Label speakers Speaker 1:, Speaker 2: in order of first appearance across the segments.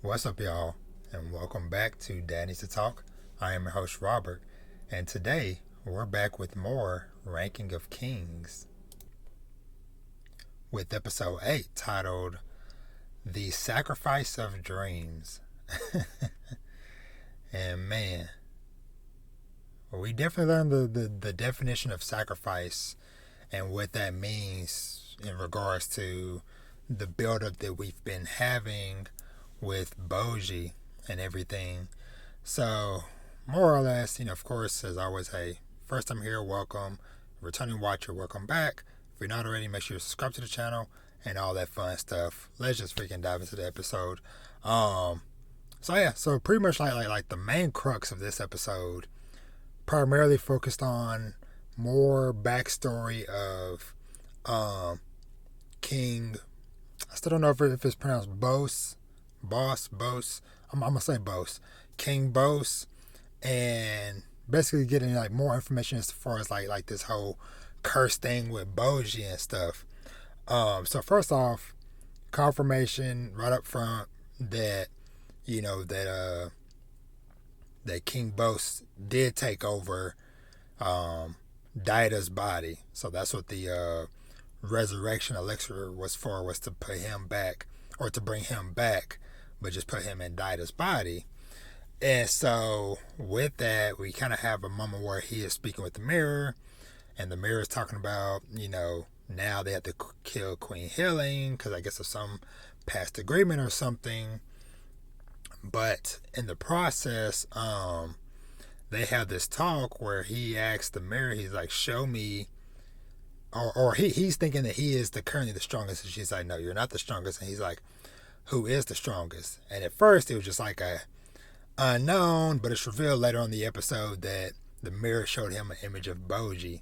Speaker 1: What's up, y'all? And welcome back to Dad Needs to Talk. I am your host, Robert, and today we're back with more Ranking of Kings with episode 8 titled The Sacrifice of Dreams. And man, we definitely learned the definition of sacrifice and what that means in regards to the buildup that we've been having with Bojji and everything. So, more or less, of course, as always, hey, first time here, welcome. Returning watcher, welcome back. If you're not already, make sure you subscribe to the channel and all that fun stuff. Let's just freaking dive into the episode. So pretty much like the main crux of this episode primarily focused on more backstory of King. I still don't know if it's pronounced Bose. I'm gonna say Bose. King Bose, and basically getting like more information as far as like this whole curse thing with Bojji and stuff. So first off, confirmation right up front that that King Bose did take over Daida's body. So that's what the resurrection elixir was for, was to put him back, or to bring him back, but just put him in Daida's body. And so with that, we kind of have a moment where he is speaking with the mirror, and the mirror is talking about, now they have to kill Queen Healing because I guess of some past agreement or something. But in the process, they have this talk where he asks the mirror, he's like, show me, or he's thinking that he is currently the strongest, and she's like, no, you're not the strongest. And he's like, who is the strongest? And at first it was just like a unknown, but it's revealed later on in the episode that the mirror showed him an image of Bojji,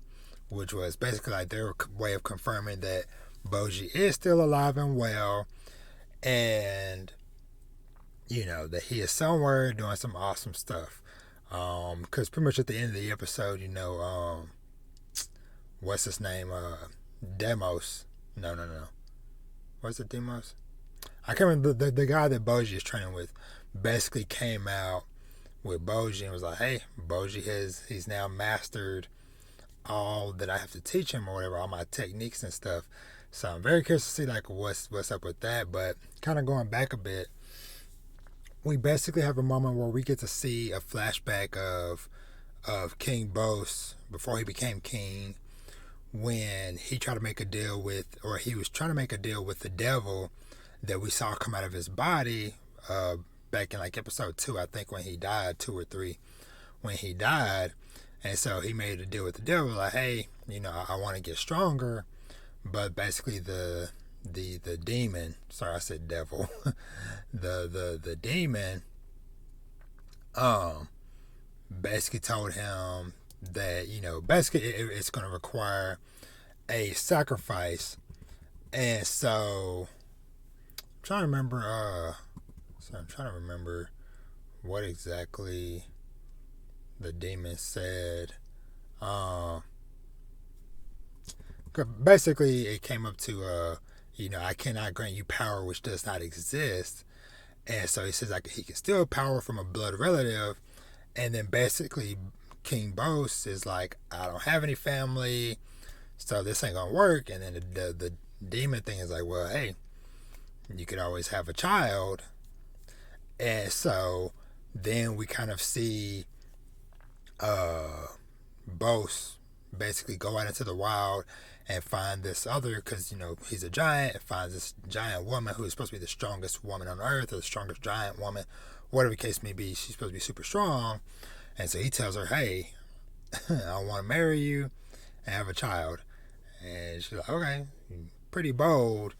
Speaker 1: which was basically like their way of confirming that Bojji is still alive and well, and that he is somewhere doing some awesome stuff. Because pretty much at the end of the episode, what's his name? Demos. No. What's it, Demos? I can't remember. The guy that Bojji is training with basically came out with Bojji and was like, hey, Bojji he's now mastered all that I have to teach him, or whatever, all my techniques and stuff. So I'm very curious to see like what's up with that. But kind of going back a bit, we basically have a moment where we get to see a flashback of King Bose before he became king, when he tried to make a deal with, or he was trying to make a deal with the devil that we saw come out of his body back in like episode 2, I think, when he died, 2 or 3, when he died. And so he made a deal with the devil, like, hey, I want to get stronger, but basically the demon, sorry, I said devil, the demon basically told him that basically it's going to require a sacrifice. And so I'm trying to remember what exactly the demon said. Basically it came up to I cannot grant you power which does not exist. And so he says like he can steal power from a blood relative. And then basically King Bose is like, I don't have any family, so this ain't gonna work. And then the demon thing is like, well, hey, you could always have a child. And so then we kind of see Bose basically go out into the wild and find this other, because he's a giant, and finds this giant woman who is supposed to be the strongest woman on earth, or the strongest giant woman, whatever the case may be. She's supposed to be super strong. And so he tells her, hey, I want to marry you and have a child. And she's like, okay, pretty bold.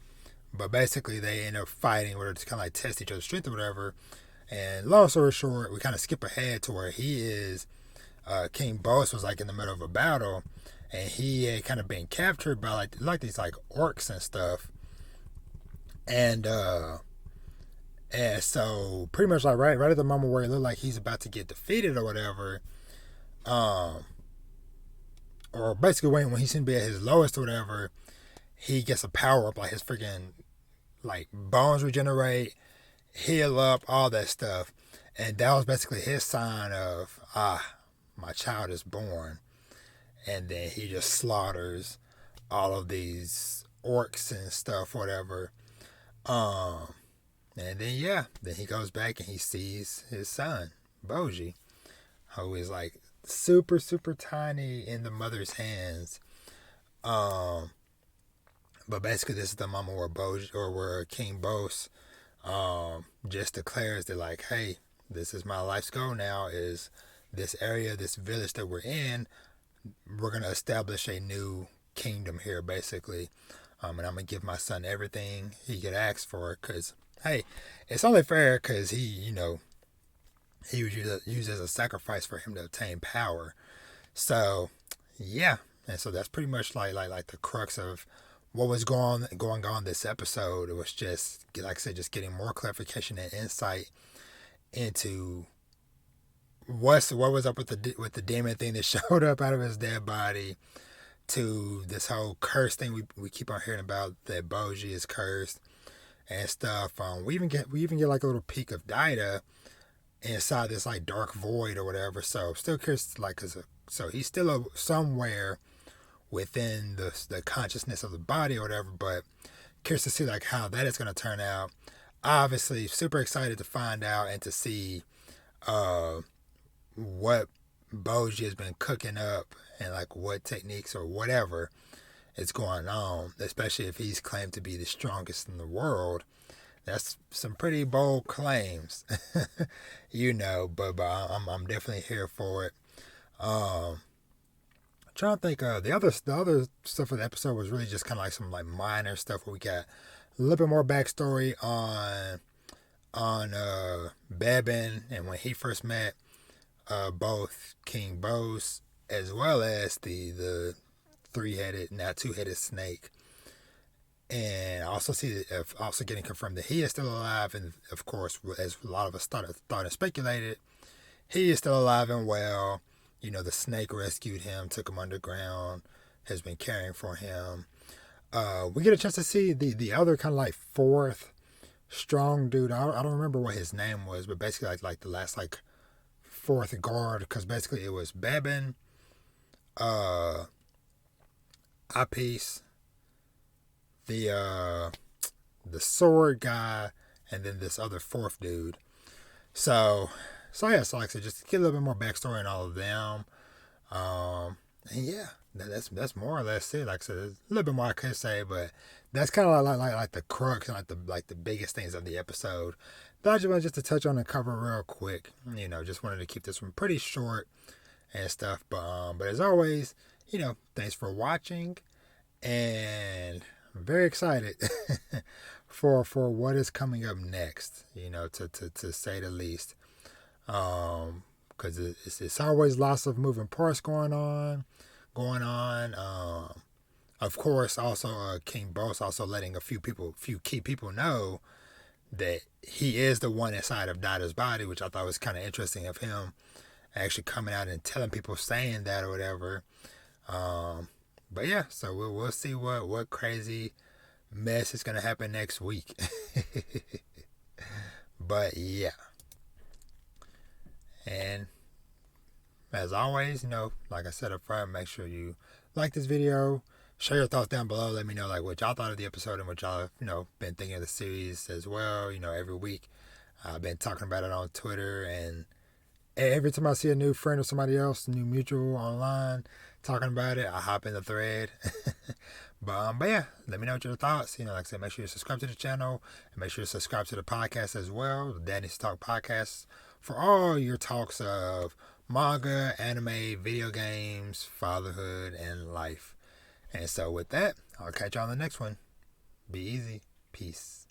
Speaker 1: But basically they end up fighting, or to kind of like test each other's strength or whatever. And long story short, we kind of skip ahead to where he is, King Bose was like in the middle of a battle, and he had kind of been captured by like these like orcs and stuff. And so pretty much like right at the moment where it looked like he's about to get defeated or whatever, or basically when he seemed to be at his lowest or whatever, he gets a power up, like his freaking like bones regenerate, heal up, all that stuff. And that was basically his sign of, my child is born. And then he just slaughters all of these orcs and stuff, whatever. Um, and then he goes back and he sees his son, Boji, who is like super, super tiny in the mother's hands. Um, but basically, this is the moment where Boji, or where King Bos just declares that, like, hey, this is my life's goal now, is this area, this village that we're in, we're going to establish a new kingdom here, basically. And I'm going to give my son everything he could ask for, because, hey, it's only fair, because he was used as a sacrifice for him to obtain power. So, yeah. And so that's pretty much like the crux of what was going on this episode. It was just, like I said, just getting more clarification and insight into what was up with the demon thing that showed up out of his dead body, to this whole curse thing we keep on hearing about, that Boji is cursed and stuff. We even get like a little peek of Daida inside this like dark void or whatever. So still curious, like, so he's still somewhere within the consciousness of the body or whatever. But curious to see like how that is going to turn out. Obviously, super excited to find out and to see what Boji has been cooking up, and like what techniques or whatever is going on, especially if he's claimed to be the strongest in the world. That's some pretty bold claims, but I'm definitely here for it. Trying to think, the other stuff for the episode was really just kind of like some like minor stuff where we got a little bit more backstory on Bebin, and when he first met both King Bos as well as the 3-headed, now 2-headed snake. And I also also getting confirmed that he is still alive, and of course, as a lot of us thought and speculated, he is still alive and well. The snake rescued him, took him underground, has been caring for him. We get a chance to see the other kind of like fourth strong dude. I don't remember what his name was, but basically like the last like fourth guard, because basically it was Bebin, Apis, the sword guy, and then this other fourth dude. So like I said, just get a little bit more backstory on all of them. And yeah, that's more or less it. Like I said, there's a little bit more I could say, but that's kind of like the crux and like the biggest things of the episode that I just wanted to touch on and cover real quick. Just wanted to keep this one pretty short and stuff. But as always, thanks for watching, and I'm very excited for what is coming up next. To say the least. Because it's always lots of moving parts going on. Of course, also King Bos also letting a few key people know that he is the one inside of Daida's body, which I thought was kind of interesting of him actually coming out and telling people, saying that or whatever. But yeah, so we'll see what crazy mess is gonna happen next week. But yeah. And as always, like I said up front, make sure you like this video, share your thoughts down below. Let me know like what y'all thought of the episode and what y'all have, been thinking of the series as well. Every week I've been talking about it on Twitter, and every time I see a new friend or somebody else, a new mutual online talking about it, I hop in the thread. But yeah, let me know what your thoughts. Like I said, make sure you subscribe to the channel, and make sure you subscribe to the podcast as well, the Dad Needs to Talk podcast, for all your talks of manga, anime, video games, fatherhood, and life. And so with that, I'll catch you on the next one. Be easy. Peace.